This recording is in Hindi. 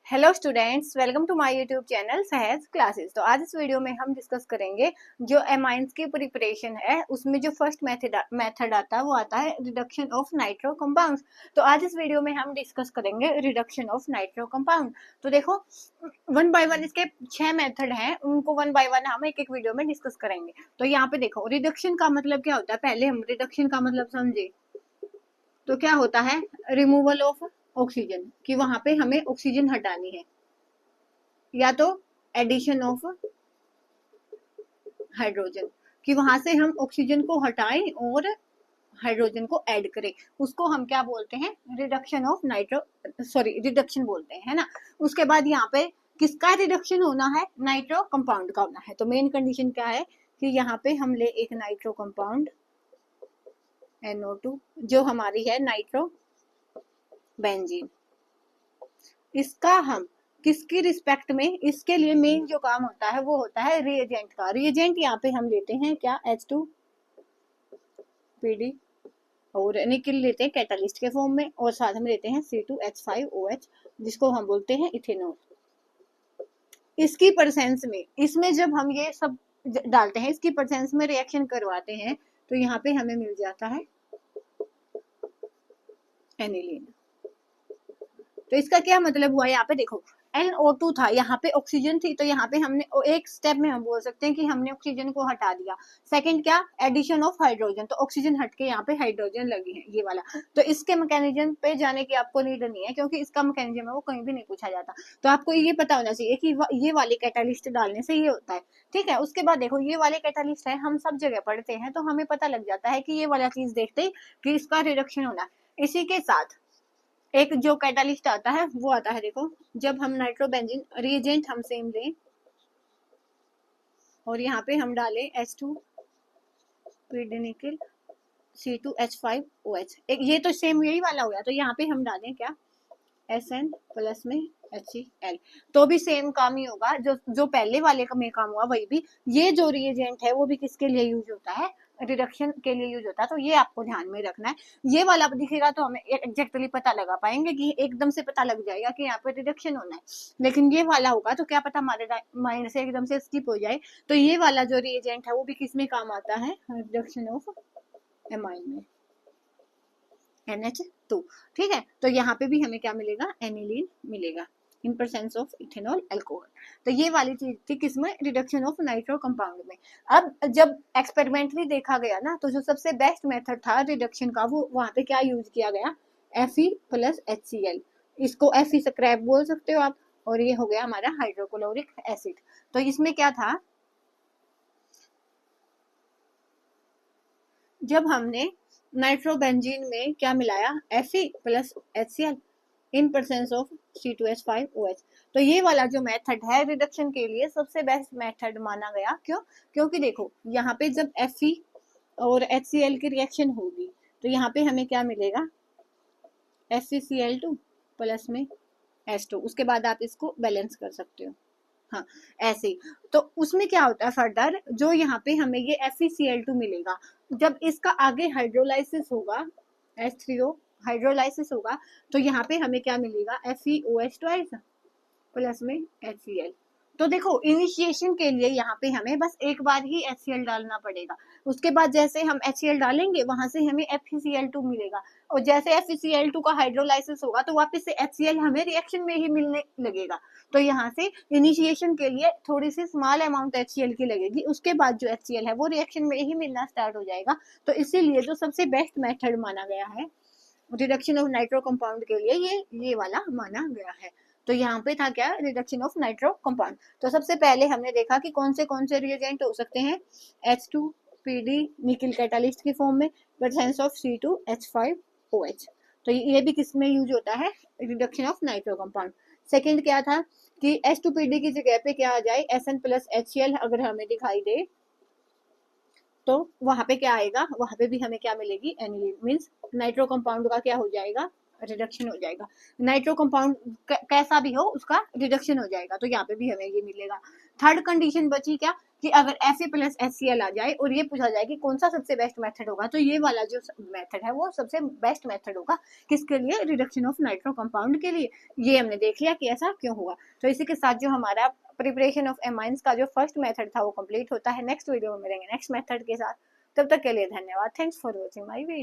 Hello students, welcome to my YouTube channel Sahaj classes. तो आज इस वीडियो में हम डिस्कस करेंगे जो एमाइंस की प्रिपरेशन है उसमें जो फर्स्ट मेथड आता है वो आता है रिडक्शन ऑफ नाइट्रो कंपाउंड्स। तो आज इस वीडियो में हम डिस्कस करेंगे रिडक्शन ऑफ नाइट्रो कंपाउंड। तो देखो वन बाय वन इसके 6 मेथड हैं, उनको वन बाय वन हम एक एक वीडियो में डिस्कस करेंगे। तो यहाँ पे देखो रिडक्शन का मतलब क्या होता है, पहले हम रिडक्शन का मतलब समझे। तो क्या होता है, रिमूवल ऑफ ऑक्सीजन, कि वहां पे हमें ऑक्सीजन हटानी है, या तो एडिशन ऑफ हाइड्रोजन, कि वहां से हम ऑक्सीजन को हटाएं और हाइड्रोजन को ऐड करें, उसको हम क्या बोलते हैं, रिडक्शन ऑफ रिडक्शन बोलते हैं, है ना। उसके बाद यहाँ पे किसका रिडक्शन होना है, नाइट्रो कंपाउंड का होना है। तो मेन कंडीशन क्या है कि यहाँ पे हम ले एक नाइट्रो कंपाउंड NO2 जो हमारी है नाइट्रो बेंजीन, इसका हम किसकी रिस्पेक्ट में, इसके लिए मेन जो काम होता है वो होता है रिएजेंट का। रिएजेंट यहाँ पे हम लेते हैं क्या, H2PD, और निकल लेते हैं कैटालिस्ट के फॉर्म में, और साथ में लेते हैं C2H5OH जिसको हम बोलते हैं इथेनॉल। इसकी परसेंस में, इसमें जब हम ये सब डालते हैं, इसकी परसेंस में रिएक्शन करवाते हैं, तो यहाँ पे हमें मिल जाता है एनिलीन। तो इसका क्या मतलब हुआ, यहाँ पे देखो NO2 था, यहाँ पे ऑक्सीजन थी, तो यहाँ पे हमने एक स्टेप में हम बोल सकते हैं कि हमने ऑक्सीजन को हटा दिया। सेकंड क्या, एडिशन ऑफ हाइड्रोजन, तो ऑक्सीजन हट के यहाँ पे हाइड्रोजन लगी है ये वाला। तो इसके मैकेनिज्म पे जाने की आपको नीड नहीं है, क्योंकि इसका मैकेनिज्म है वो कहीं भी नहीं पूछा जाता। तो आपको ये पता होना चाहिए कि ये वाली कैटालिस्ट डालने से ये होता है, ठीक है। उसके बाद देखो ये वाले कैटालिस्ट है, हम सब जगह पढ़ते हैं तो हमें पता लग जाता है कि ये वाला चीज देखते ही कि इसका रिडक्शन होना है। इसी के साथ एक जो कैटालिस्ट आता है वो आता है, देखो जब हम नाइट्रोबेंजीन रिएजेंट हम सेम लें और यहाँ पे हम डालें H2PD निकल C2H5OH, एक ये तो सेम यही वाला हो गया। तो यहाँ पे हम डालें क्या, SN प्लस में HCl, तो भी सेम काम ही होगा, जो पहले वाले का में काम हुआ वही भी। ये जो रिएजेंट है वो भी किसके लिए यूज होता है, रिडक्शन के लिए यूज होता है। तो ये आपको ध्यान में रखना है। ये वाला दिखेगा तो हमें एग्जैक्टली पता लगा पाएंगे कि एकदम से पता लग जाएगा कि यहाँ पे रिडक्शन होना है। लेकिन ये वाला होगा तो क्या पता हमारे माइंड से एकदम से स्किप हो जाए। तो ये वाला जो रिएजेंट है वो भी किस में काम आता है, रिडक्शन ऑफ एमाइन में, NH2, ठीक है। तो यहाँ पे भी हमें क्या मिलेगा, एनिलीन मिलेगा in presence of ethanol alcohol. तो ये वाली चीज थी किसमें, रिडक्शन ऑफ नाइट्रो कंपाउंड में। अब जब एक्सपेरिमेंटली देखा गया ना, तो जो सबसे बेस्ट मेथड था रिडक्शन का वो वहां पे क्या यूज किया गया, Fe प्लस HCl, इसको Fe स्क्रैप बोल सकते हो आप, और ये हो गया हमारा हाइड्रोक्लोरिक एसिड। तो इसमें क्या था, जब हमने नाइट्रोबेंजीन में क्या मिलाया, Fe plus HCl in presence of C2H5OH। तो ये वाला जो मेथड है रिडक्शन के लिए सबसे बेस्ट मेथड माना गया। क्यों, क्योंकि देखो यहाँ पे जब Fe और HCl की रिएक्शन होगी तो यहाँ पे हमें क्या मिलेगा, FeCl2 प्लस में H2, उसके बाद आप इसको बैलेंस कर सकते हो, हाँ ऐसे ही। तो उसमें क्या होता है फर्दर, जो यहाँ पे हमें ये FeCl2 मिलेगा, जब इसका आगे हाइड्रोलाइसिस होगा, H3O हाइड्रोलाइसिस होगा, तो यहाँ पे हमें क्या मिलेगा, FeOH प्लस में HCl। तो देखो इनिशिएशन के लिए यहाँ पे हमें बस एक बार ही HCl डालना पड़ेगा, उसके बाद जैसे हम HCl डालेंगे वहां से हमें FeCl2 मिलेगा, और जैसे FeCl2 का हाइड्रोलाइसिस होगा तो वापस से HCl हमें रिएक्शन में ही मिलने लगेगा। तो यहाँ से इनिशिएशन के लिए थोड़ी सी स्मॉल अमाउंट HCl की लगेगी, उसके बाद जो HCl है वो रिएक्शन में ही मिलना स्टार्ट हो जाएगा। तो इसीलिए जो सबसे बेस्ट मेथड माना गया है रिडक्शन ऑफ नाइट्रो कंपाउंड के लिए ये वाला माना गया है। तो यहाँ पे था क्या, रिडक्शन ऑफ नाइट्रो कंपाउंड। तो सबसे पहले हमने देखा कि कौन से रिएजेंट हो सकते हैं, H2PD निकल कैटालिस्ट की फॉर्म में, प्रेजेंस ऑफ C2H5OH। तो ये भी किस में यूज होता है, reduction of nitro compound. Second क्या था कि H2PD की जगह पे क्या आ जाए, SN प्लस HCl अगर हमें दिखाई दे तो वहां पे क्या आएगा, वहां पे भी हमें क्या मिलेगी, एनिलीन, मींस नाइट्रो कंपाउंड का क्या हो जाएगा, रिडक्शन हो जाएगा। नाइट्रो कंपाउंड कैसा भी हो उसका रिडक्शन हो जाएगा, तो यहाँ पे भी हमें ये मिलेगा। थर्ड कंडीशन बची क्या, कि अगर Fe प्लस HCl आ जाए और ये पूछा जाए कि कौन सा सबसे बेस्ट मेथड होगा, तो ये वाला जो मेथड है वो सबसे बेस्ट मेथड होगा। किसके लिए? रिडक्शन ऑफ नाइट्रो कंपाउंड के लिए। ये हमने देख लिया कि ऐसा क्यों हुआ। तो इसी के साथ जो हमारा प्रिपरेशन ऑफ एमाइंस का जो फर्स्ट मेथड था वो कंप्लीट होता है। नेक्स्ट वीडियो में मिलेंगे नेक्स्ट मेथड के साथ। तब तक के लिए धन्यवाद। Thanks for watching my video.